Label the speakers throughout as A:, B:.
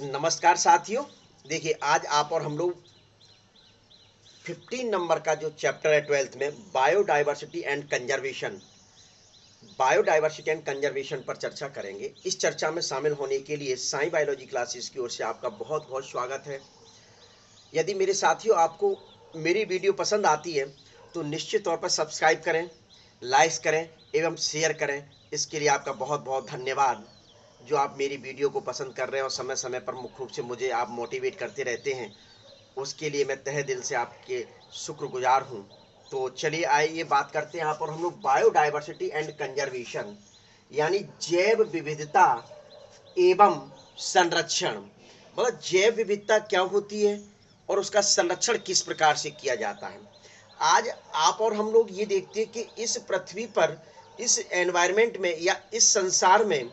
A: नमस्कार साथियों। देखिए आज आप और हम लोग 15 नंबर का जो चैप्टर है 12th में बायोडाइवर्सिटी एंड कंजर्वेशन पर चर्चा करेंगे। इस चर्चा में शामिल होने के लिए साई बायोलॉजी क्लासेस की ओर से आपका बहुत बहुत स्वागत है। यदि मेरे साथियों आपको मेरी वीडियो पसंद आती है तो निश्चित तौर पर सब्सक्राइब करें, लाइक करें एवं शेयर करें। इसके लिए आपका बहुत बहुत धन्यवाद। जो आप मेरी वीडियो को पसंद कर रहे हैं और समय समय पर मुख्य रूप से मुझे आप मोटिवेट करते रहते हैं, उसके लिए मैं तहे दिल से आपके शुक्रगुजार हूं। तो चलिए आइए बात करते हैं यहाँ पर हम लोग बायोडाइवर्सिटी एंड कंजर्वेशन यानी जैव विविधता एवं संरक्षण। मतलब जैव विविधता क्या होती है और उसका संरक्षण किस प्रकार से किया जाता है। आज आप और हम लोग ये देखते हैं कि इस पृथ्वी पर, इस एनवायरमेंट में या इस संसार में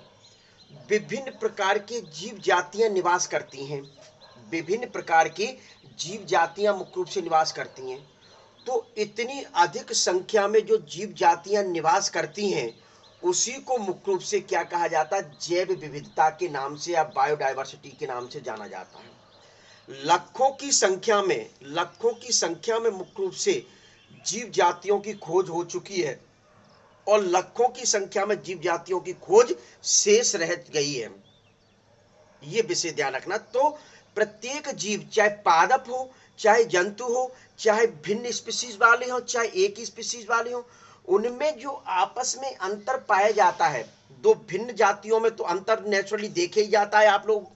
A: विभिन्न प्रकार की जीव जातियां निवास करती हैं। विभिन्न प्रकार की जीव जातियां मुख्य रूप से निवास करती हैं। तो इतनी अधिक संख्या में जो जीव जातियां निवास करती हैं उसी को मुख्य रूप से क्या कहा जाता है, जैव विविधता के नाम से या बायोडाइवर्सिटी के नाम से जाना जाता है। लाखों की संख्या में मुख्य रूप से जीव जातियों की खोज हो चुकी है और लाखों की संख्या में जीव जातियों की खोज शेष रह गई है। ये विषय ध्यान रखना। तो प्रत्येक जीव, चाहे पादप हो, चाहे जंतु हो, चाहे भिन्न स्पीशीज वाले हो, चाहे एक ही स्पीशीज वाले हो, उनमें जो आपस में अंतर पाया जाता है, दो भिन्न जातियों में तो अंतर नेचुरली देखे ही जाता है। आप लोग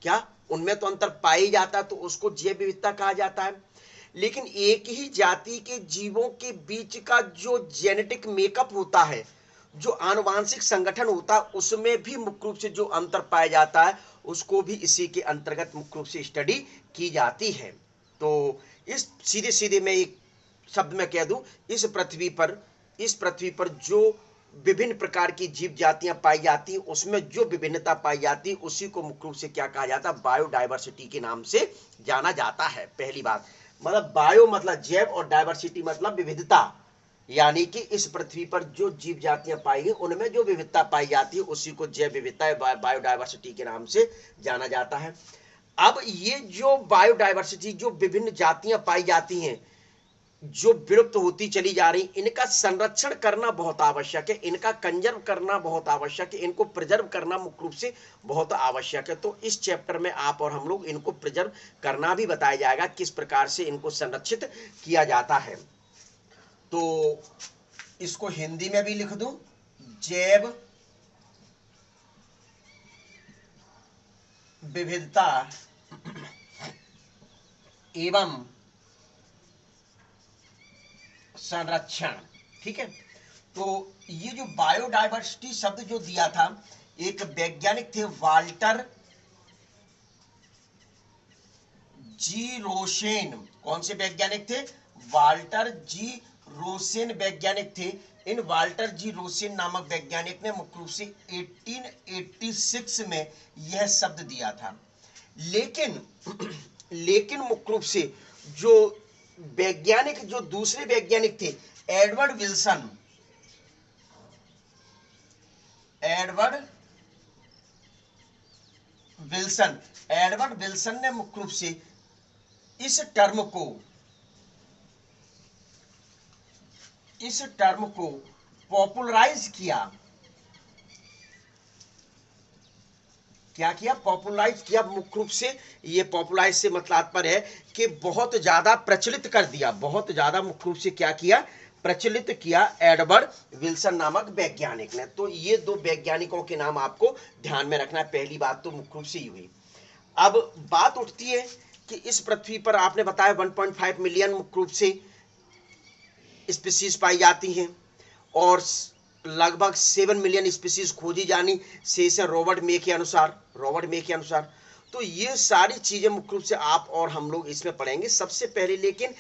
A: क्या, उनमें तो अंतर पाया ही जाता है, तो उसको जैव विविधता कहा जाता है। लेकिन एक ही जाति के जीवों के बीच का जो जेनेटिक मेकअप होता है, जो आनुवांशिक संगठन होता है, उसमें भी मुख्य रूप से जो अंतर पाया जाता है उसको भी इसी के अंतर्गत मुख्य रूप से स्टडी की जाती है। तो इस सीधे सीधे मैं एक शब्द में कह दूं, इस पृथ्वी पर जो विभिन्न प्रकार की जीव जातियां पाई जाती हैं, उसमें जो विभिन्नता पाई जाती है उसी को मुख्य रूप से क्या कहा जाता है, बायोडाइवर्सिटी के नाम से जाना जाता है। पहली बात, मतलब बायो मतलब जैव और डाइवर्सिटी मतलब विविधता, यानी कि इस पृथ्वी पर जो जीव जातियां पाई गई उनमें जो विविधता पाई जाती है उसी को जैव विविधता बायोडाइवर्सिटी के नाम से जाना जाता है। अब ये जो बायोडाइवर्सिटी, जो विभिन्न जातियां पाई जाती हैं जो विलुप्त होती चली जा रही, इनका संरक्षण करना बहुत आवश्यक है, इनका कंजर्व करना बहुत आवश्यक है, इनको प्रिजर्व करना मुख्य रूप से बहुत आवश्यक है। तो इस चैप्टर में आप और हम लोग इनको प्रिजर्व करना भी बताया जाएगा, किस प्रकार से इनको संरक्षित किया जाता है। तो इसको हिंदी में भी लिख दूं, जैव विविधता एवं संरक्षण। ठीक है। तो ये जो बायोडाइवर्सिटी शब्द जो दिया था, एक वैज्ञानिक थे वाल्टर जी रोसेन। कौन से वैज्ञानिक थे? वाल्टर जी रोसेन वैज्ञानिक थे। इन वाल्टर जी रोसेन नामक वैज्ञानिक ने मुख्य रूप से 1886 में यह शब्द दिया था। लेकिन लेकिन मुख्य रूप से जो वैज्ञानिक, जो दूसरे वैज्ञानिक थे, Edward Wilson Edward Wilson Edward Wilson ने मुख्य रूप से इस टर्म को पॉपुलराइज किया। क्या किया? पॉपुलराइज किया। मुख्य रूप से ये पॉपुलराइज से मतलब तात्पर्य है कि बहुत ज्यादा प्रचलित कर दिया, बहुत ज्यादा मुख्य रूप से क्या किया, प्रचलित किया एडवर्ड विल्सन नामक वैज्ञानिक ने। तो ये दो वैज्ञानिकों के नाम आपको ध्यान में रखना है। पहली बात तो मुख्य रूप से ही हुई। अब बात उठती है कि इस पृथ्वी पर आपने बताया 1.5 मिलियन मुख्य रूप से स्पीशीज पाई जाती हैं और लगभग 7 मिलियन स्पीशीज खोजी जानी शेष है रॉबर्ट मे के अनुसार। तो ये सारी चीजें मुख्य रूप से आप और हम लोग इसमें पढ़ेंगे। सबसे पहले लेकिन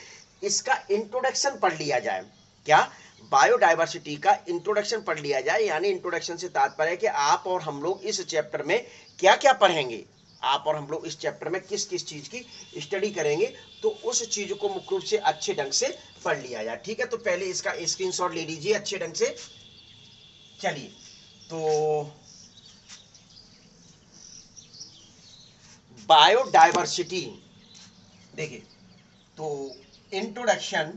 A: इसका इंट्रोडक्शन पढ़ लिया जाए। क्या? बायोडाइवर्सिटी का इंट्रोडक्शन पढ़ लिया जाए। यानी इंट्रोडक्शन से तात्पर्य है कि आप और हम लोग इस चैप्टर में क्या क्या पढ़ेंगे, आप और हम लोग इस चैप्टर में किस किस चीज की स्टडी करेंगे, तो उस चीज को मुख्य रूप से अच्छे ढंग से पढ़ लिया जाए। ठीक है। तो पहले इसका स्क्रीनशॉट ले लीजिए अच्छे ढंग से। चलिए, तो बायोडायवर्सिटी, देखिए तो इंट्रोडक्शन,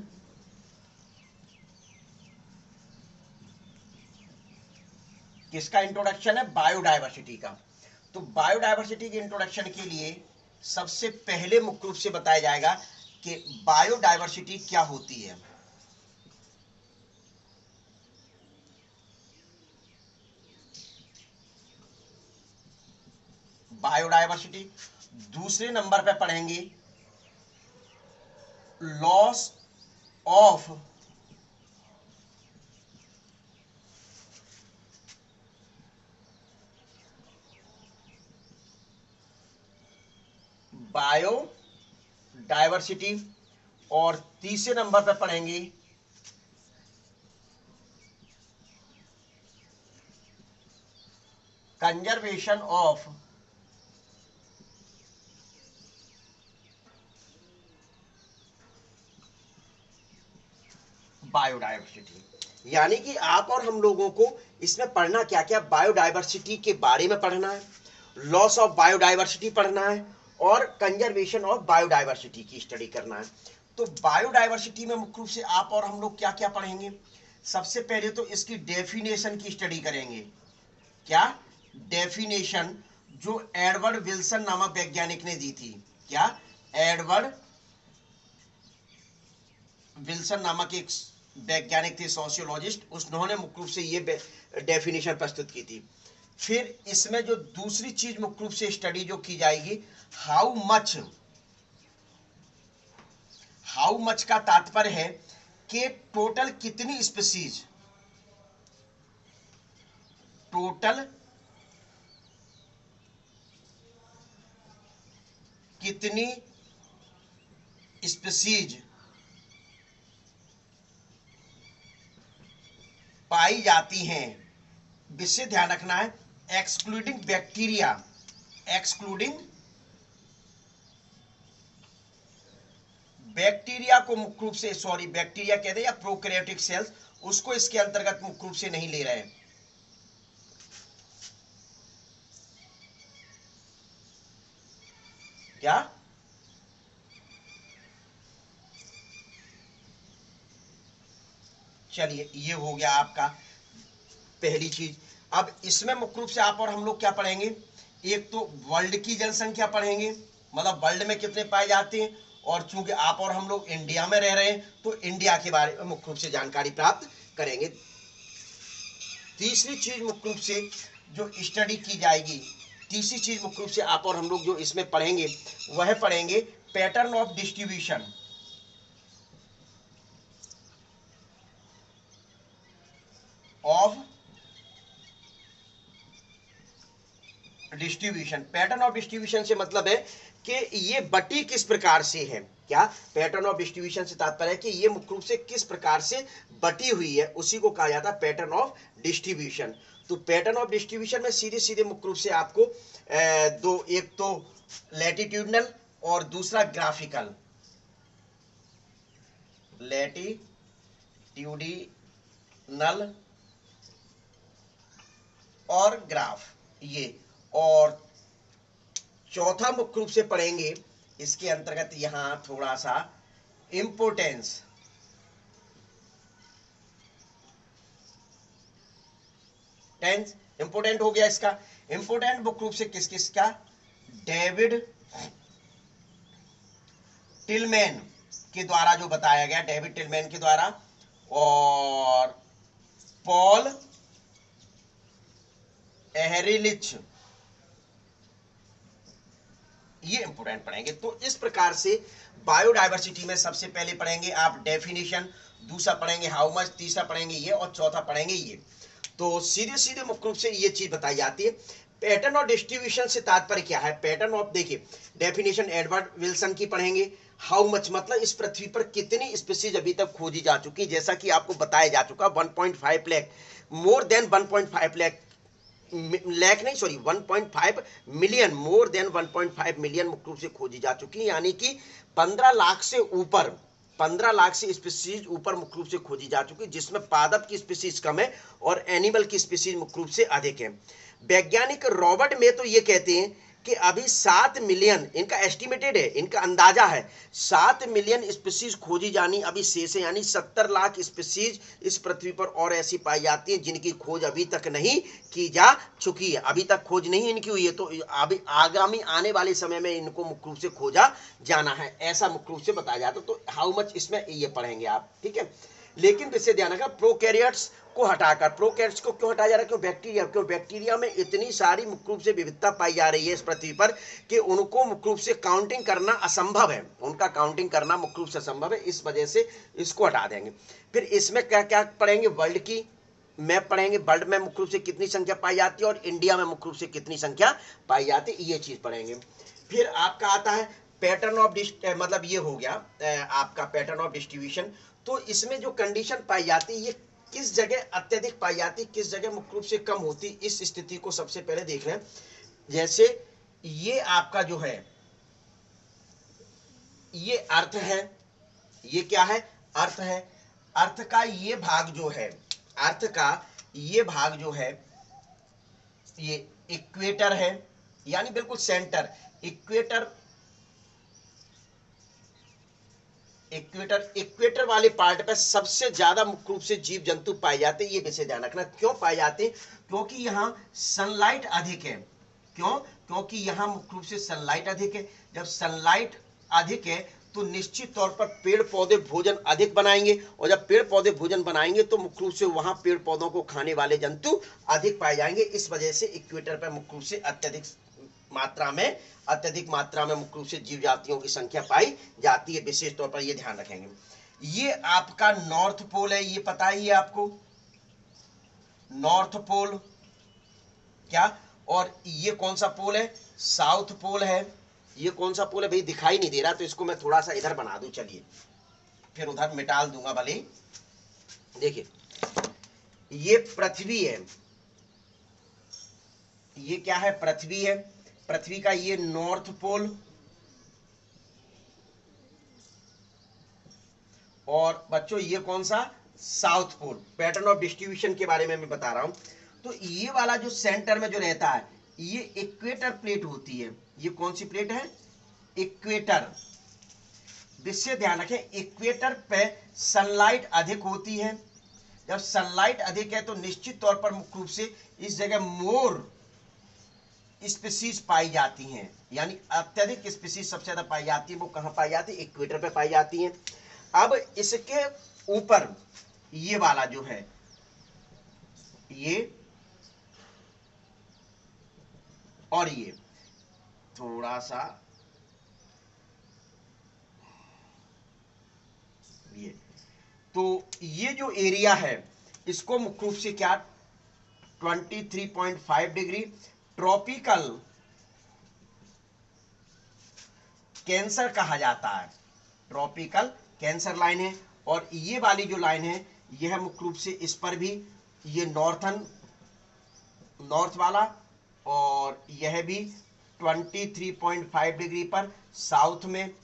A: किसका इंट्रोडक्शन है? बायोडायवर्सिटी का। तो बायोडायवर्सिटी के इंट्रोडक्शन के लिए सबसे पहले मुख्य रूप से बताया जाएगा कि बायोडायवर्सिटी क्या होती है। बायोडायवर्सिटी। दूसरे नंबर पे पढ़ेंगे लॉस ऑफ बायोडायवर्सिटी, और तीसरे नंबर पे पढ़ेंगे कंजर्वेशन ऑफ बायोडायवर्सिटी। यानी कि आप और हम लोगों को इसमें पढ़ना क्या क्या? बायोडायवर्सिटी के बारे में पढ़ना है, लॉस ऑफ बायोडायवर्सिटी पढ़ना है, और कंजर्वेशन ऑफ बायोडायवर्सिटी की स्टडी करना है। तो बायोडायवर्सिटी में मुख्य रूप से आप और हम लोग क्या क्या पढ़ेंगे? सबसे पहले तो इसकी डेफिनेशन की स्टडी करेंगे। क्या डेफिनेशन? जो एडवर्ड विल्सन नामक वैज्ञानिक ने दी थी। क्या? एडवर्ड विल्सन नामक एक वैज्ञानिक थे, सोशियोलॉजिस्ट, उन्होंने मुख्य रूप से ये डेफिनेशन प्रस्तुत की थी। फिर इसमें जो दूसरी चीज मुख्य रूप से स्टडी जो की जाएगी, हाउ मच का तात्पर्य है कि टोटल कितनी स्पीसीज, टोटल कितनी स्पीसीज पाई जाती हैं। विषय ध्यान रखना है, एक्सक्लूडिंग बैक्टीरिया, एक्सक्लूडिंग बैक्टीरिया को मुख्य रूप से, सॉरी बैक्टीरिया कहते हैं या प्रोकैरियोटिक सेल्स, उसको इसके अंतर्गत मुख्य रूप से नहीं ले रहे हैं। क्या? चलिए ये हो गया आपका पहली चीज। अब इसमें मुख्य रूप से आप और हम लोग क्या पढ़ेंगे? एक तो वर्ल्ड की जनसंख्या पढ़ेंगे, मतलब वर्ल्ड में कितने पाए जाते हैं, और चूंकि आप और हम लोग इंडिया में रह रहे हैं तो इंडिया के बारे में मुख्य रूप से जानकारी प्राप्त करेंगे। तीसरी चीज मुख्य रूप से जो स्टडी की जाएगी, तीसरी चीज मुख्य रूप से आप और हम लोग जो इसमें पढ़ेंगे वह पढ़ेंगे pattern of distribution of distribution. Pattern of distribution से मतलब है कि ये बटी किस प्रकार से है। क्या? पैटर्न ऑफ डिस्ट्रीब्यूशन से तात्पर्य है कि ये मुख्य रूप से किस प्रकार से बटी हुई है, उसी को कहा जाता है पैटर्न ऑफ डिस्ट्रीब्यूशन। तो पैटर्न ऑफ डिस्ट्रीब्यूशन में सीधे सीधे मुख्य रूप से आपको दो, एक तो लैटिट्यूडनल और दूसरा ग्राफिकल, लैटिट्यूडिनल और ग्राफ, ये, और चौथा मुख्य रूप से पढ़ेंगे इसके अंतर्गत यहां थोड़ा सा इंपोर्टेंस, टेंस इंपोर्टेंट हो गया। इसका इंपोर्टेंट मुख्य रूप से किस किस का? डेविड टिलमैन के द्वारा जो बताया गया, डेविड टिलमैन के द्वारा, और पॉल एहरिलिच, ये इंपोर्टेंट पढ़ेंगे। तो इस प्रकार से बायोडायवर्सिटी में सबसे पहले पढ़ेंगे आप डेफिनेशन, दूसरा पढ़ेंगे हाउ मच, तीसरा पढ़ेंगे ये, और चौथा पढ़ेंगे ये। तो सीधे सीधे मुख्य रूप से ये चीज बताई जाती है। पैटर्न और डिस्ट्रीब्यूशन से तात्पर्य क्या है? पैटर्न ऑफ, देखिए डेफिनेशन एडवर्ड विल्सन की पढ़ेंगे। हाउ मच मतलब इस पृथ्वी पर कितनी स्पीसीज अभी तक खोजी जा चुकी, जैसा कि आपको बताया जा चुका 1.5 लाख, मोर देन 1.5 लाख, लाख नहीं sorry 1.5 million, more than 1.5 million मुख्य रूप से खोजी जा चुकी है। यानी कि 15 लाख से ऊपर, 15 लाख से स्पीसीज ऊपर मुख्य रूप से खोजी जा चुकी है, जिसमें पादप की स्पीसीज कम है और एनिमल की स्पीसीज मुख्य रूप से अधिक है। वैज्ञानिक रॉबर्ट में तो ये कहते हैं कि अभी 7 मिलियन, इनका एस्टिमेटेड है, इनका अंदाजा है 7 मिलियन स्पीसीज खोजी जानी अभी शेष है, यानी 70 लाख स्पीसीज इस पृथ्वी पर और ऐसी पाई जाती है जिनकी खोज अभी तक नहीं की जा चुकी है, अभी तक खोज नहीं इनकी हुई है। तो अभी आगामी आने वाले समय में इनको मुख्य रूप से खोजा जाना है, ऐसा मुख्य रूप से बताया जाता है। तो हाउ मच इसमें ये पढ़ेंगे आप, ठीक है। लेकिन विषय ध्यान रखना, प्रोकैरियोट्स को हटाकर, प्रोकैरियोट्स को क्यों हटाया जा रहा है, क्यों बैक्टीरिया में इतनी सारी मुख्य रूप से विविधता पाई जा रही है इस पृथ्वी पर कि उनको मुख्य रूप से काउंटिंग करना असंभव है, उनका काउंटिंग करना मुख्य रूप से असंभव है, इस वजह से इसको हटा देंगे। फिर इसमें क्या क्या पढ़ेंगे, वर्ल्ड की मैप पढ़ेंगे, वर्ल्ड में मुख्य रूप से कितनी संख्या पाई जाती है और इंडिया में मुख्य रूप से कितनी संख्या पाई जाती है, ये चीज पढ़ेंगे। फिर आपका आता है पैटर्न ऑफ मतलब ये हो गया आपका पैटर्न ऑफ डिस्ट्रीब्यूशन। तो इसमें जो कंडीशन पाई जाती है, ये किस जगह अत्यधिक पाई जाती, किस जगह मुख्य रूप से कम होती, इस स्थिति को सबसे पहले देख लें। जैसे ये आपका जो है ये अर्थ है, ये क्या है, अर्थ है। अर्थ का ये भाग जो है, अर्थ का ये भाग जो है ये इक्वेटर है, यानी बिल्कुल सेंटर, इक्वेटर वाले पार्ट पे सबसे ज्यादा मुख्य रूप से जीव जंतु पाए जाते हैं। ये विषय ध्यान रखना, क्यों पाए जाते हैं, क्योंकि यहाँ सनलाइट अधिक है। क्यों, क्योंकि यहाँ मुख्य रूप से सनलाइट अधिक है। जब सनलाइट अधिक है तो निश्चित तौर पर पेड़ पौधे भोजन अधिक बनाएंगे, और जब पेड़ पौधे भोजन बनाएंगे तो मुख्य रूप से वहां पेड़ पौधों को खाने वाले जंतु अधिक पाए जाएंगे। इस वजह से इक्वेटर पर मुख्य रूप से अत्यधिक मात्रा में मुख्य रूप से जीव जातियों की संख्या पाई जाती है। विशेष तौर पर ये ध्यान रखेंगे। ये आपका नॉर्थ पोल है, ये पता ही है आपको, नॉर्थ पोल क्या, और ये कौन सा पोल है, साउथ पोल है। ये कौन सा पोल है भाई, दिखाई नहीं दे रहा, तो इसको मैं थोड़ा सा इधर बना दूं, चलिए फिर उधर मिटाल दूंगा भले। देखिए ये पृथ्वी है, ये क्या है, पृथ्वी है। पृथ्वी का ये नॉर्थ पोल, और बच्चों ये कौन सा, south pole. Pattern of distribution के बारे में मैं बता रहा हूं। तो ये वाला जो सेंटर में जो रहता है, ये इक्वेटर प्लेट होती है। ये कौन सी प्लेट है, इक्वेटर। विषय ध्यान रखें, इक्वेटर पे सनलाइट अधिक होती है। जब सनलाइट अधिक है तो निश्चित तौर पर मुख्य रूप से इस जगह मोर स्पीसीज पाई जाती हैं, यानी अत्यधिक स्पीसीज सबसे ज्यादा पाई जाती है। वो कहां पाई जाती है, इक्वेटर पे पाई जाती हैं। अब इसके ऊपर ये वाला जो है, ये और ये थोड़ा सा ये, तो ये जो एरिया है इसको मुख्य रूप से क्या, 23.5 डिग्री ट्रॉपिकल कैंसर कहा जाता है। ट्रॉपिकल कैंसर लाइन है। और ये वाली जो लाइन है यह मुख्य रूप से इस पर भी ये नॉर्थ वाला, और यह भी 23.5 डिग्री पर साउथ में।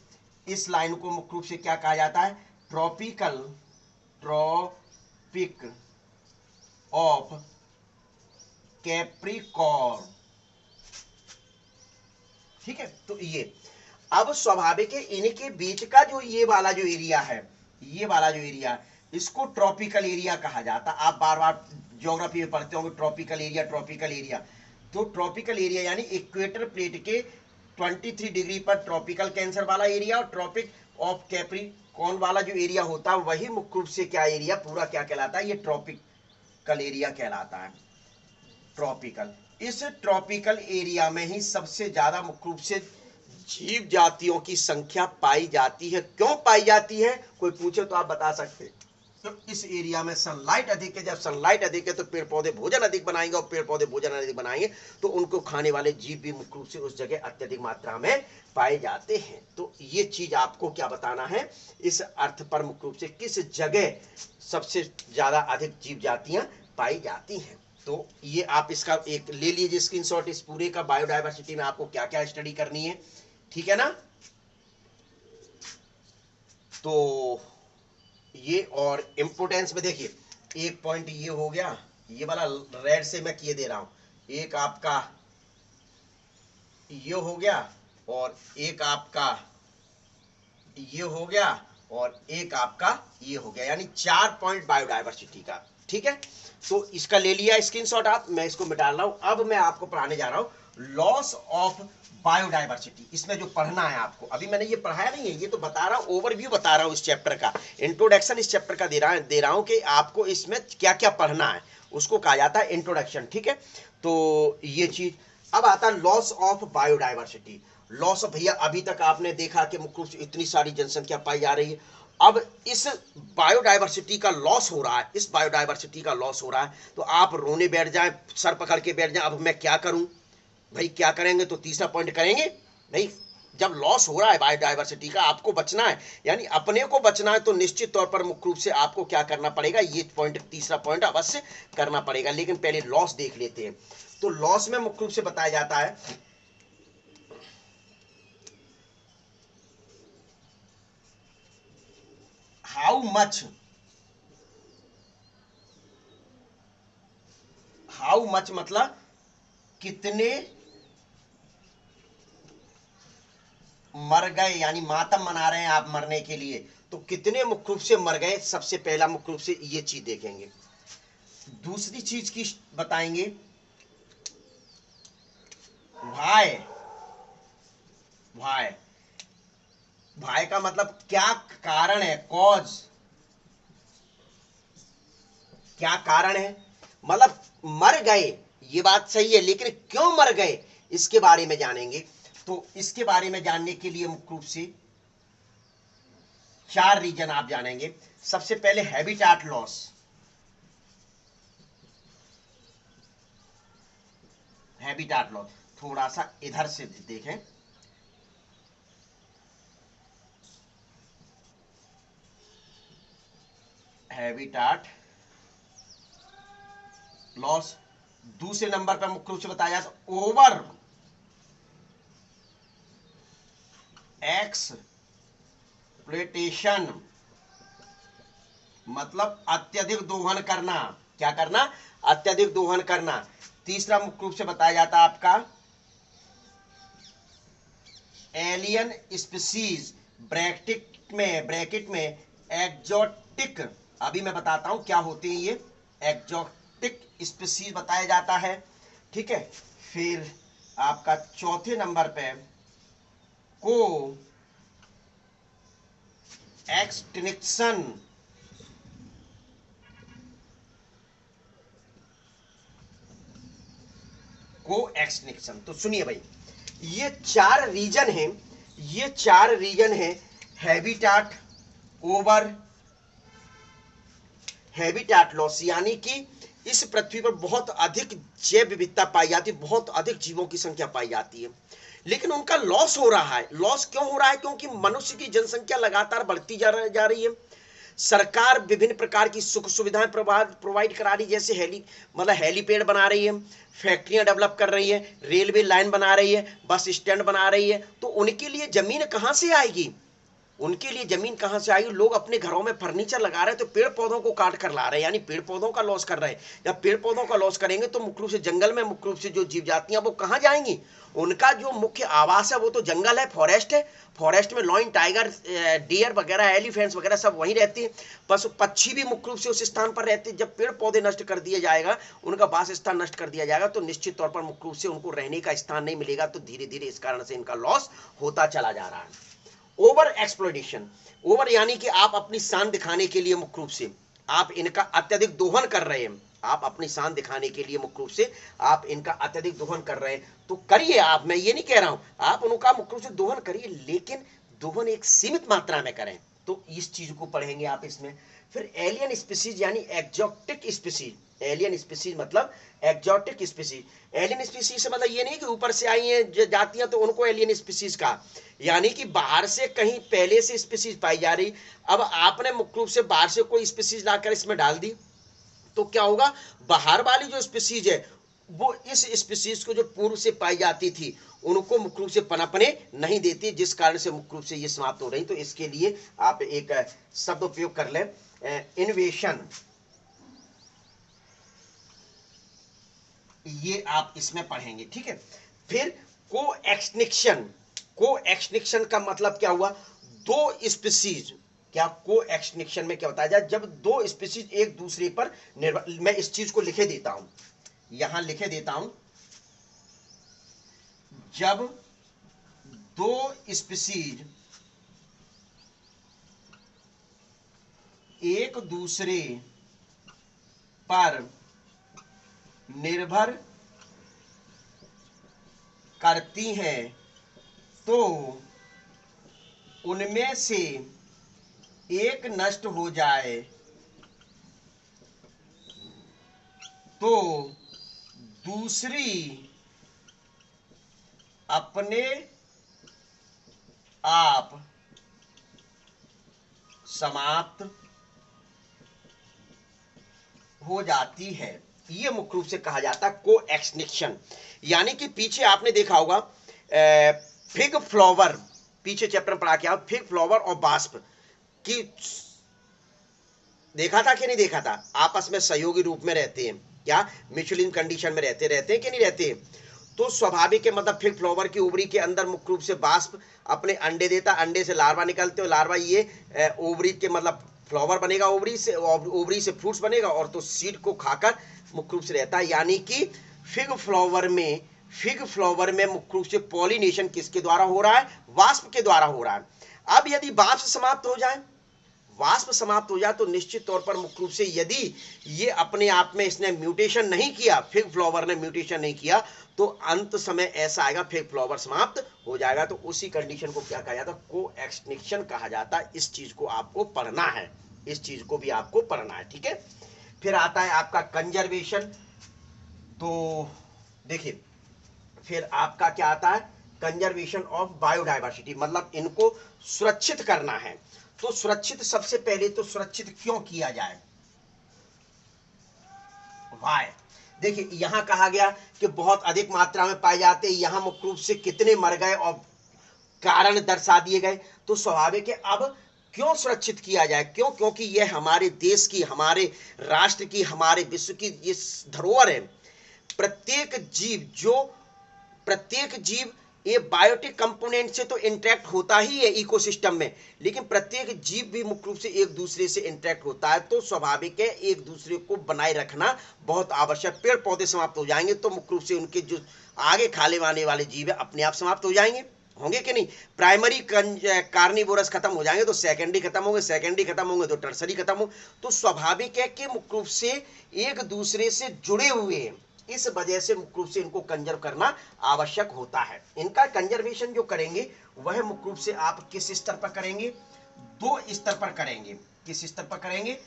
A: इस लाइन को मुख्य रूप से क्या कहा जाता है, ट्रॉपिक ऑफ कैप्रिकॉर्न, ठीक है। तो ये अब स्वाभाविक है, इनके बीच का जो ये वाला जो एरिया है, ये वाला जो एरिया, इसको ट्रॉपिकल एरिया कहा जाता। आप बार बार ज्योग्राफी में पढ़ते होंगे ट्रॉपिकल एरिया। तो ट्रॉपिकल एरिया यानी इक्वेटर प्लेट के 23 डिग्री पर ट्रॉपिकल कैंसर वाला एरिया, और ट्रॉपिक ऑफ कैप्रिकॉर्न वाला जो एरिया होता है वही मुख्य रूप से क्या एरिया पूरा क्या कहलाता है, ये ट्रॉपिकल एरिया कहलाता है। ट्रॉपिकल, इस ट्रॉपिकल एरिया में ही सबसे ज्यादा मुख्य रूप से जीव जातियों की संख्या पाई जाती है। क्यों पाई जाती है, कोई पूछे तो आप बता सकते। तो इस एरिया में सनलाइट अधिक है। जब सनलाइट अधिक है तो पेड़ पौधे भोजन अधिक बनाएंगे, और पेड़ पौधे भोजन अधिक बनाएंगे तो उनको खाने वाले जीव भी मुख्य रूप से उस जगह अत्यधिक मात्रा में पाए जाते हैं। तो ये चीज आपको क्या बताना है, इस अर्थ पर मुख्य रूप से किस जगह सबसे ज्यादा अधिक जीव जातियां पाई जाती हैं। तो ये आप इसका एक ले लीजिए स्क्रीनशॉट, इस पूरे का बायोडायवर्सिटी में आपको क्या क्या स्टडी करनी है, ठीक है ना। तो ये और इंपोर्टेंस में देखिए, एक पॉइंट ये हो गया, ये वाला रेड से मैं किए दे रहा हूं। एक आपका ये हो गया और एक आपका ये हो गया और एक आपका ये हो गया, यानी 4 पॉइंट बायोडायवर्सिटी का। ठीक है, तो इसका ले लिया स्क्रीनशॉट आप, मैं इसको मिटा रहा हूं। अब मैं आपको पढ़ाने जा रहा हूं लॉस ऑफ बायोडायवर्सिटी। इसमें जो पढ़ना है आपको, अभी मैंने ये पढ़ाया नहीं है, ये तो बता रहा हूं, ओवरव्यू बता रहा हूं इस चैप्टर का, इंट्रोडक्शन इस चैप्टर का दे रहा हूं कि आपको इसमें क्या क्या पढ़ना है, उसको कहा जाता है इंट्रोडक्शन। ठीक है, तो ये चीज। अब आता है loss of biodiversity. Loss of, भैया अभी तक आपने देखा कि मुख्य रूप से इतनी सारी जनसंख्या पाई जा रही है, अब इस बायोडायवर्सिटी का लॉस हो रहा है, इस बायोडायवर्सिटी का लॉस हो रहा है, तो आप रोने बैठ जाएं, सर पकड़ के बैठ जाएं, अब मैं क्या करूं। भाई क्या करेंगे, तो तीसरा पॉइंट करेंगे। भाई जब लॉस हो रहा है बायोडायवर्सिटी का, आपको बचना है, यानी अपने को बचना है, तो निश्चित तौर पर मुख्य रूप से आपको क्या करना पड़ेगा, ये पॉइंट, तीसरा पॉइंट अवश्य करना पड़ेगा। लेकिन पहले लॉस देख लेते हैं। तो लॉस में मुख्य रूप से बताया जाता है हाउ मच मतलब कितने मर गए, यानी मातम मना रहे हैं आप मरने के लिए, तो कितने मुख्य रूप से मर गए, सबसे पहला मुख्य रूप से ये चीज देखेंगे। दूसरी चीज की बताएंगे भाई, भाई भाई का मतलब क्या कारण है, कॉज, क्या कारण है, मतलब मर गए, ये बात सही है, लेकिन क्यों मर गए इसके बारे में जानेंगे। तो इसके बारे में जानने के लिए मुख्य रूप से 4 रीजन आप जानेंगे। सबसे पहले हैबिटाट लॉस, हैबिटाट लॉस, थोड़ा सा इधर से देखें, हैबिटाट लॉस। दूसरे नंबर पर मुख्य रूप से बताया जाता ओवर एक्सप्लॉयटेशन, मतलब अत्यधिक दोहन करना, क्या करना, अत्यधिक दोहन करना। तीसरा मुख्य रूप से बताया जाता है आपका एलियन स्पीसीज, ब्रैकेट में एक्जोटिक, अभी मैं बताता हूं क्या होते हैं ये एक्जोटिक स्पीसीज बताया जाता है। ठीक है, फिर आपका चौथे नंबर पे को एक्सटिंक्शन, को एक्सटिंक्शन। तो सुनिए भाई, ये 4 रीजन हैं, ये 4 रीजन हैं, हैबिटाट, ओवर, हैबिटाट लॉस, यानी कि इस पृथ्वी पर बहुत अधिक जैव विविधता पाई जाती है, बहुत अधिक जीवों की संख्या पाई जाती है, लेकिन उनका लॉस हो रहा है। लॉस क्यों हो रहा है, क्योंकि मनुष्य की जनसंख्या लगातार बढ़ती जा रही है। सरकार विभिन्न प्रकार की सुख सुविधाएं प्रोवाइड करा रही है, जैसे हेलीपैड बना रही है, फैक्ट्रियां डेवलप कर रही है, रेलवे लाइन बना रही है, बस स्टैंड बना रही है, तो उनके लिए जमीन कहां से आएगी, उनके लिए जमीन कहां से आएगी। लोग अपने घरों में फर्नीचर लगा रहे हैं, तो पेड़ पौधों को काट कर ला रहे हैं, यानी पेड़ पौधों का लॉस कर रहे हैं। जब पेड़ पौधों का लॉस करेंगे तो मुख्य रूप से जंगल में मुख्य रूप से जो जीव जातियां वो कहां जाएंगी, उनका जो मुख्य आवास है वो तो जंगल है, फॉरेस्ट है। फॉरेस्ट में लॉयन, टाइगर, डियर वगैरह, एलिफेंट्स वगैरह सब वहीं रहते हैं। पशु पक्षी भी मुख्य रूप से उस स्थान पर रहते हैं। जब पेड़ पौधे नष्ट कर दिया जाएगा, उनका वास स्थान नष्ट कर दिया जाएगा, तो निश्चित तौर पर मुख्य रूप से उनको रहने का स्थान नहीं मिलेगा, तो धीरे धीरे इस कारण से इनका लॉस होता चला जा रहा है। ओवर एक्सप्लॉयटेशन, ओवर यानी कि आप अपनी शान दिखाने के लिए मुख्य रूप से आप इनका अत्यधिक दोहन कर रहे हैं, आप अपनी शान दिखाने के लिए मुख्य रूप से आप इनका अत्यधिक दोहन कर रहे हैं, तो करिए आप, मैं ये नहीं कह रहा हूं, आप उनका मुख्य रूप से दोहन करिए, लेकिन दोहन एक सीमित मात्रा में करें। तो इस चीज को पढ़ेंगे आप इसमें। फिर एलियन स्पीसीज यानी एक्जोटिक स्पीसीज, एलियन स्पीसीज मतलब एक्जोटिक स्पीसीज। एलियन स्पीसीज से मतलब ये नहीं कि ऊपर से आई हैं जातियां तो उनको एलियन स्पीसीज का, यानी कि बाहर से कहीं पहले से स्पीसीज पाई जा रही, अब आपने मुख्य रूप से बाहर से कोई स्पीसीज लाकर इसमें डाल दी, तो क्या होगा, बाहर वाली जो स्पीसीज है वो इस स्पीसीज को जो पूर्व से पाई जाती थी उनको मुख्य रूप से पनपने नहीं देती, जिस कारण से मुख्य रूप से ये समाप्त हो रही। तो इसके लिए आप एक शब्द उपयोग कर लें, इन्वेशन, ये आप इसमें पढ़ेंगे। ठीक है, फिर को एक्सटिंक्शन, को एक्सटिंक्शन का मतलब क्या हुआ, दो स्पीसीज, क्या को एक्सटिंक्शन में क्या होता है, जब दो स्पीसीज एक दूसरे पर निर्भर, मैं इस चीज को लिखे देता हूं, यहां लिखे देता हूं, जब दो स्पीसीज एक दूसरे पर निर्भर करती हैं तो उनमें से एक नष्ट हो जाए तो दूसरी अपने आप समाप्त हो जाती है। ये मुख्य रूप से कहा जाता है को एक्सटिंक्शन। यानी कि पीछे आपने देखा होगा फिग फ्लावर, पीछे चैप्टर में पढ़ा क्या, फिग फ्लावर और बाष्प की, देखा था कि नहीं देखा था, आपस में सहयोगी रूप में रहते हैं, क्या म्यूचुअल कंडीशन में रहते हैं कि नहीं रहते हैं। तो स्वाभाविक है, मतलब फिग फ्लावर की ओवरी के अंदर मुख्य रूप से बाष्प अपने अंडे देता, अंडे से लार्वा निकलते हो, लार्वा ये ओवरी के मतलब फ्लावर बनेगा ओवरी से फ्रूट्स बनेगा, और तो सीड को खाकर मुख्य रूप से रहता है। यानी कि फिग फ्लावर में मुख्य रूप से पॉलिनेशन किसके द्वारा हो रहा है, वाष्प के द्वारा हो रहा है। अब यदि वाष्प समाप्त हो जाए तो निश्चित तौर पर मुख्य रूप से यदि ये अपने आप में इसने म्यूटेशन नहीं किया, फिग फ्लावर ने म्यूटेशन नहीं किया, तो अंत समय ऐसा आएगा फिग फ्लावर समाप्त हो जाएगा। तो उसी कंडीशन को क्या कहा जाता है, को एक्सटिंक्शन कहा जाता है। इस चीज को आपको पढ़ना है, इस चीज को भी आपको पढ़ना है, ठीक है। फिर आता है आपका कंजर्वेशन। तो देखिए फिर आपका क्या आता है, कंजर्वेशन ऑफ बायोडायवर्सिटी, मतलब इनको सुरक्षित करना है। तो सुरक्षित, सबसे पहले तो सुरक्षित क्यों किया जाए, वाई। देखिए यहां कहा गया कि बहुत अधिक मात्रा में पाए जाते हैं, यहां मुख्य रूप से कितने मर गए और कारण दर्शा दिए गए। तो स्वाभाविक है, अब क्यों सुरक्षित किया जाए, क्यों, क्योंकि यह हमारे देश की, हमारे राष्ट्र की, हमारे विश्व की ये धरोहर है। प्रत्येक जीव ये बायोटिक कंपोनेंट से तो इंटरेक्ट होता ही है इकोसिस्टम में, लेकिन प्रत्येक जीव भी मुख्य रूप से एक दूसरे से इंटरेक्ट होता है। तो स्वाभाविक है एक दूसरे को बनाए रखना बहुत आवश्यक। पेड़ पौधे समाप्त हो जाएंगे तो मुख्य रूप से उनके जो आगे खाने वाले जीव है अपने आप समाप्त हो जाएंगे, होंगे कि नहीं। प्राइमरी कार्निवोरस खत्म हो जाएंगे तो सेकेंडरी खत्म होंगे, सेकेंडरी खत्म होंगे तो टर्सरी खत्म हो। तो स्वाभाविक है कि मुख्य रूप से एक दूसरे से जुड़े हुए हैं, इस वजह से मुख्य रूप से इनको कंजर्व करना आवश्यक होता है। इनका कंजर्वेशन जो करेंगे वह मुख्य रूप से आप किस स्तर पर करेंगे, दो स्तर पर करेंगे। किस स्तर पर करेंगे,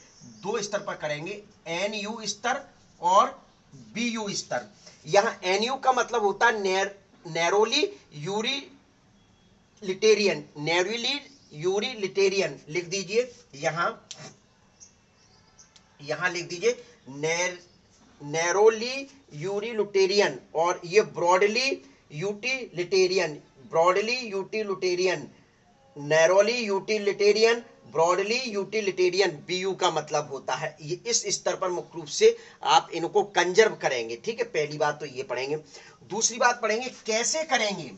A: दो स्तर पर करेंगे, एनयू स्तर और बीयू स्तर। यहां एनयू का मतलब होता है नैरोली यूरिलिटेरियन, लिख दीजिए यहां लिख दीजिए नैरोली यूरिलिटेरियन, और ये ब्रॉडली यूटिलिटेरियन, ब्रॉडली यूटिलिटेरियन, बीयू का मतलब होता है। ये इस स्तर पर मुख्य रूप से आप इनको कंजर्व करेंगे, ठीक है। पहली बात तो ये पढ़ेंगे। दूसरी बात पढ़ेंगे कैसे करेंगे,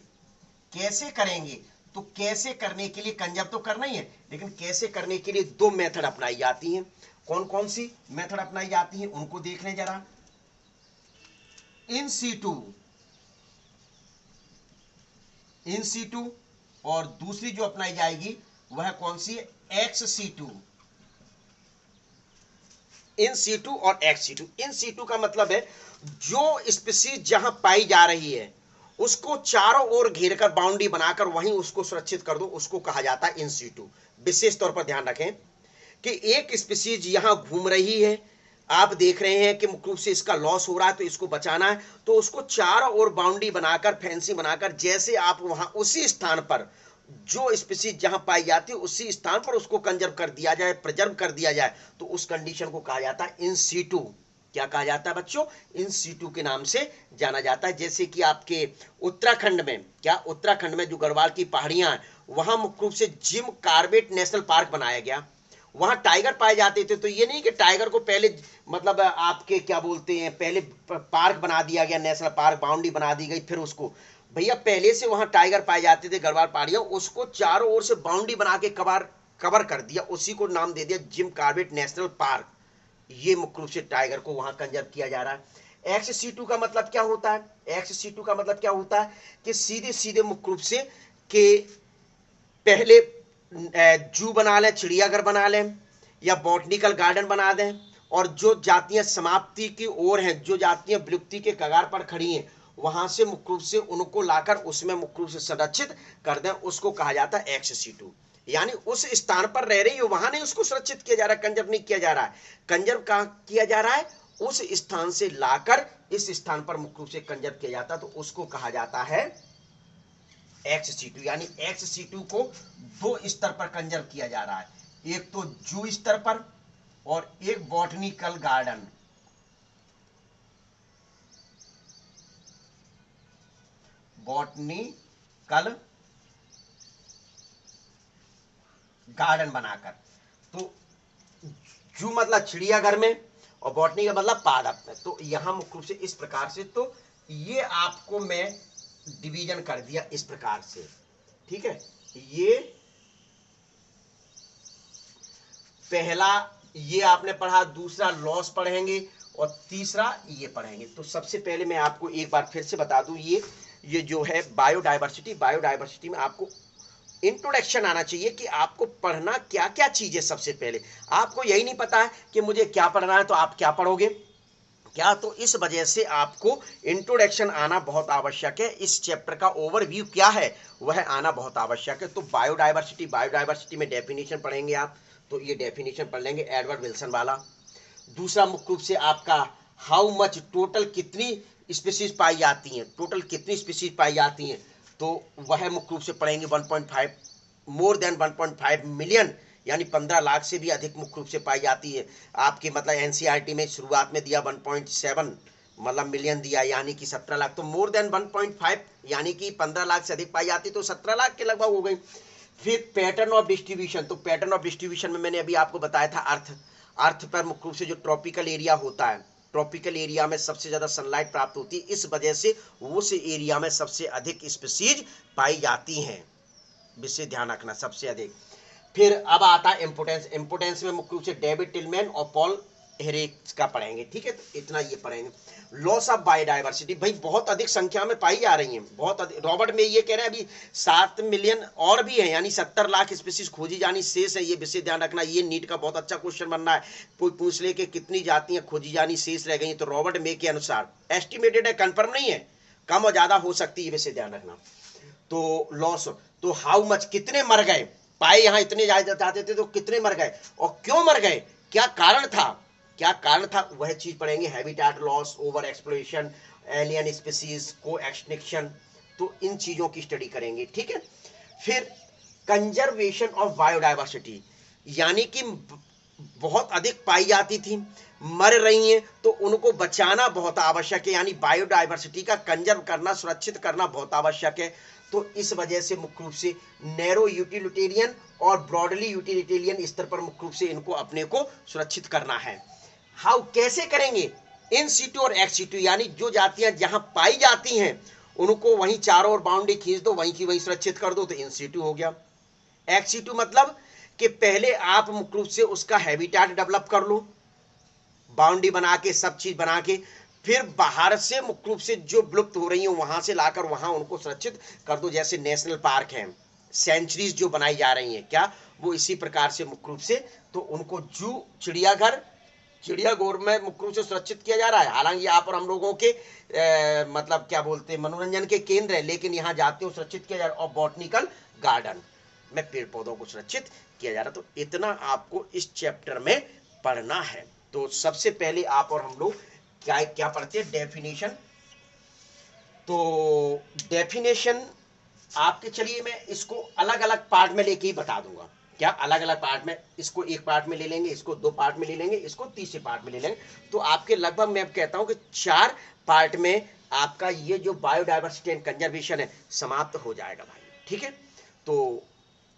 A: तो कैसे करने के लिए, कंजर्व तो करना ही है, लेकिन कैसे करने के लिए दो मेथड अपनाई जाती हैं। कौन कौन सी मेथड अपनाई जाती हैं उनको देख लें जरा। इन सीटू और दूसरी जो अपनाई जाएगी वह कौन सी है, एक्स सीटू। इन सीटू और एक्स सीटू। इन सीटू का मतलब है जो स्पीसीज जहां पाई जा रही है उसको चारों ओर घेर कर बाउंड्री बनाकर वहीं उसको सुरक्षित कर दो, उसको कहा जाता है इन सीटू। विशेष तौर पर ध्यान रखें कि एक स्पीसीज यहां घूम रही है, आप देख रहे हैं कि मुख्य रूप से इसका लॉस हो रहा है तो इसको बचाना है, तो उसको चारों ओर बाउंड्री बनाकर, फेंसिंग बनाकर, जैसे आप वहां उसी स्थान पर जो स्पीसीज जहां पाई जाती है उसी स्थान पर उसको कंजर्व कर दिया जाए, प्रिजर्व कर दिया जाए, तो उस कंडीशन को कहा जाता है इन सीटू। क्या कहा जाता है बच्चों, इन सीटू के नाम से जाना जाता है। जैसे कि आपके उत्तराखंड में, उत्तराखंड में जो गढ़वाल की पहाड़ियां हैं वहां मुख्य रूप से जिम कार्बेट नेशनल पार्क बनाया गया, वहां टाइगर पाए जाते थे। तो ये नहीं कि टाइगर को पहले मतलब आपके क्या बोलते हैं, पहले पार्क बना दिया गया, नेशनल पार्क बाउंड्री बना दी गई, फिर उसको भैया पहले से वहां टाइगर पाए जाते थे, गढ़वाल पहाड़ियां, उसको चारों ओर से बाउंड्री बना के कवर कर दिया, उसी को नाम दे दिया जिम कॉर्बेट नेशनल पार्क। ये मुख्य रूप से टाइगर को वहां कंजर्व किया जा रहा है। XC2 का मतलब क्या होता है? XC2 का मतलब क्या होता है कि सीधे सीधे मुख्य रूप से कि पहले जू बना लें, चिड़ियाघर बना लें या बॉटनिकल गार्डन बना दें, और जो जातियां समाप्ति की ओर हैं, जो जातियां विलुप्ति के कगार पर खड़ी हैं, वहां से मुख्य रूप से उनको लाकर उसमें मुख्य रूप से संरक्षित कर दें, उसको कहा जाता है XC2। यानी उस स्थान पर रह रही है, वहां नहीं उसको सुरक्षित किया जा रहा है, कंजर्व नहीं किया जा रहा है। कंजर्व कहां किया जा रहा है? उस स्थान से लाकर इस स्थान पर मुख्य रूप से कंजर्व किया जाता है, तो उसको कहा जाता है XC2। यानी XC2 को दो स्तर पर कंजर्व किया जा रहा है, एक तो जू स्तर पर और एक बॉटनिकल गार्डन। बॉटनिकल गार्डन बनाकर, तो जू मतलब चिड़ियाघर में और बॉटनी का मतलब पादप में। तो यहां मुख्य रूप से इस प्रकार से, तो ये आपको मैं डिवीजन कर दिया इस प्रकार से, ठीक है। ये पहला ये आपने पढ़ा, दूसरा लॉस पढ़ेंगे और तीसरा ये पढ़ेंगे। तो सबसे पहले मैं आपको एक बार फिर से बता दूं, ये जो है बायोडायवर्सिटी, बायोडायवर्सिटी में आपको इंट्रोडक्शन आना चाहिए कि आपको पढ़ना क्या क्या चीजें। सबसे पहले आपको यही नहीं पता है कि मुझे क्या पढ़ना है, तो आप क्या पढ़ोगे क्या? तो इस वजह से आपको इंट्रोडक्शन आना बहुत आवश्यक है। इस चैप्टर का ओवरव्यू क्या है वह आना बहुत आवश्यक है। तो बायोडायवर्सिटी, बायोडायवर्सिटी में डेफिनेशन पढ़ेंगे आप, तो ये डेफिनेशन पढ़ लेंगे एडवर्ड विल्सन वाला। दूसरा मुख्य रूप से आपका हाउ मच, टोटल कितनी स्पीसीज पाई जाती हैं, टोटल कितनी स्पीसीज पाई जाती हैं, तो वह मुख्य रूप से पढ़ेंगे 1.5, मोर देन 1.5 मिलियन, यानी 15 लाख से भी अधिक मुख्य रूप से पाई जाती है। आपके मतलब एनसीईआरटी में शुरुआत में दिया 1.7 मतलब मिलियन दिया, यानी कि 17 लाख। तो मोर देन 1.5 यानी कि 15 लाख से अधिक पाई जाती, तो 17 लाख के लगभग हो गई। फिर पैटर्न ऑफ डिस्ट्रीब्यूशन, तो पैटर्न ऑफ डिस्ट्रीब्यूशन में मैंने अभी आपको बताया था अर्थ पर मुख्य रूप से जो ट्रॉपिकल एरिया होता है, ट्रॉपिकल एरिया में सबसे ज्यादा सनलाइट प्राप्त होती है, इस वजह से उस एरिया में सबसे अधिक स्पीसीज पाई जाती हैं, विशेष ध्यान रखना, सबसे अधिक। फिर अब आता है इम्पोर्टेंस। इम्पोर्टेंस में मुख्य रूप से डेविड टिलमैन और पॉल हेरेक्स का पढ़ेंगे, ठीक है। तो इतना ये पढ़ेंगे। लॉस ऑफ बायोडायवर्सिटी, भाई बहुत अधिक संख्या में पाई जा रही हैं, बहुत अधिक। रॉबर्ट में ये कह रहे हैं अभी 7 मिलियन और भी है, यानी 70 लाख स्पीसीज खोजी जानी शेष है। ये विशेष ध्यान रखना, ये नीट का बहुत अच्छा क्वेश्चन बनना है। कोई पूछ ले कि कितनी जातियां खोजी जानी शेष रह गई, तो रॉबर्ट मे के अनुसार एस्टिमेटेड है, कंफर्म नहीं है, कम और ज्यादा हो सकती है, विशेष ध्यान रखना। तो लॉस, तो हाउ मच, कितने मर गए, पाए यहां इतने जाते थे तो कितने मर गए और क्यों मर गए, क्या कारण था, क्या कारण था, वह चीज पढ़ेंगे। Habitat loss, over exploration, alien species, को एक्सटिंक्शन, तो इन चीजों की स्टडी करेंगे, ठीक है। फिर कंजर्वेशन ऑफ बायोडायवर्सिटी, यानी कि बहुत अधिक पाई जाती थी, मर रही हैं, तो उनको बचाना बहुत आवश्यक है, यानी बायोडायवर्सिटी का कंजर्व करना, सुरक्षित करना बहुत आवश्यक है। तो इस वजह से मुख्य रूप से नैरो यूटिलिटेरियन और ब्रॉडली यूटिलिटेरियन स्तर पर मुख्य रूप से इनको अपने को सुरक्षित करना है। हाउ, कैसे करेंगे? इन सीटू और एक्स सीटू, यानी जो जातियां जहां पाई जाती हैं उनको वहीं चारों ओर बाउंड्री खींच दो, वहीं की वहीं सुरक्षित कर दो, तो इन सीटू हो गया। एक्स सीटू मतलब कि पहले आप मुख्य रूप से उसका हैबिटेट डेवलप कर लो, बाउंड्री बना के, सब चीज बना के, फिर बाहर से मुख्य रूप से जो विलुप्त हो रही है वहां से लाकर वहां उनको सुरक्षित कर दो। जैसे नेशनल पार्क हैं, सेंचुरीज जो बनाई जा रही हैं, क्या वो इसी प्रकार से मुख्य रूप से, तो उनको जू, चिड़ियाघर, चिड़ियाघर में मुख्य रूप से सुरक्षित किया जा रहा है। हालांकि यहाँ पर हम लोगों के मतलब क्या बोलते हैं, मनोरंजन के केंद्र है, लेकिन यहाँ जाते हो सुरक्षित किया जा रहा है। और बॉटनिकल गार्डन में पेड़ पौधों को सुरक्षित किया जा रहा है। तो इतना आपको इस चैप्टर में पढ़ना है। तो सबसे पहले आप और हम लोग क्या क्या पढ़ते हैं, डेफिनेशन। तो डेफिनेशन आपके, चलिए मैं इसको अलग अलग पार्ट में लेके ही बता दूंगा। क्या अलग अलग पार्ट में, इसको एक पार्ट में ले लेंगे, इसको 2 पार्ट में ले लेंगे, इसको तीसरे पार्ट में ले लेंगे, तो आपके लगभग मैं कहता हूं कि 4 पार्ट में आपका ये जो बायोडायवर्सिटी एंड कंजर्वेशन है समाप्त हो जाएगा भाई, ठीक है। तो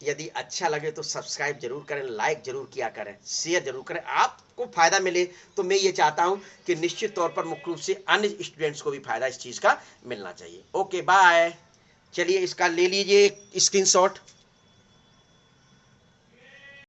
A: यदि अच्छा लगे तो सब्सक्राइब जरूर करें, लाइक जरूर किया करें, शेयर जरूर करें। आपको फायदा मिले तो मैं ये चाहता हूं कि निश्चित तौर पर मुख्य रूप से अन्य स्टूडेंट्स को भी फायदा इस चीज का मिलना चाहिए। Okay bye. चलिए इसका ले लीजिए स्क्रीनशॉट।